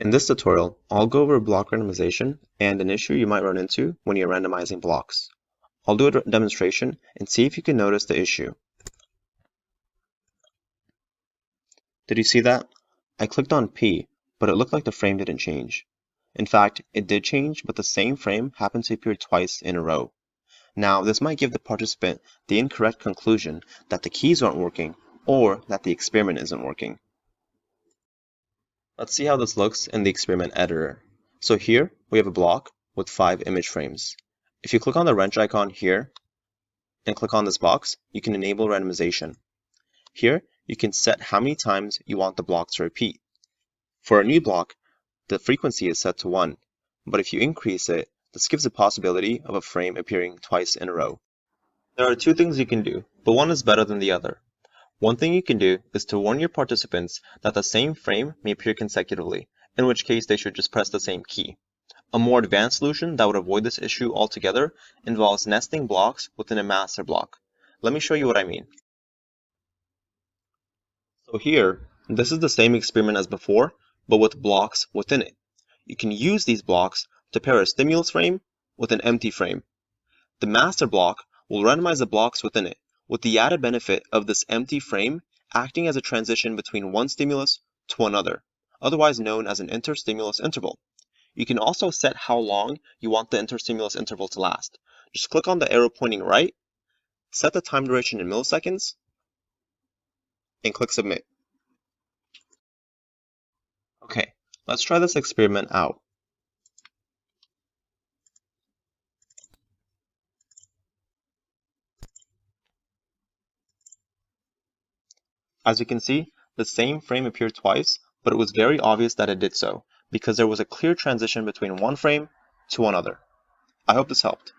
In this tutorial, I'll go over block randomization and an issue you might run into when you're randomizing blocks. I'll do a demonstration and see if you can notice the issue. Did you see that? I clicked on P, but it looked like the frame didn't change. In fact, it did change, but the same frame happened to appear twice in a row. Now, this might give the participant the incorrect conclusion that the keys aren't working or that the experiment isn't working. Let's see how this looks in the experiment editor. So here we have a block with 5 image frames. If you click on the wrench icon here and click on this box, you can enable randomization. Here you can set how many times you want the block to repeat. For a new block, the frequency is set to 1, but if you increase it, this gives the possibility of a frame appearing twice in a row. There are 2 things you can do, but one is better than the other. One thing you can do is to warn your participants that the same frame may appear consecutively, in which case they should just press the same key. A more advanced solution that would avoid this issue altogether involves nesting blocks within a master block. Let me show you what I mean. So here, this is the same experiment as before, but with blocks within it. You can use these blocks to pair a stimulus frame with an empty frame. The master block will randomize the blocks within it, with the added benefit of this empty frame acting as a transition between one stimulus to another, otherwise known as an interstimulus interval. You can also set how long you want the interstimulus interval to last. Just click on the arrow pointing right, set the time duration in milliseconds, and click Submit. Okay, let's try this experiment out. As you can see, the same frame appeared twice, but it was very obvious that it did so, because there was a clear transition between one frame to another. I hope this helped.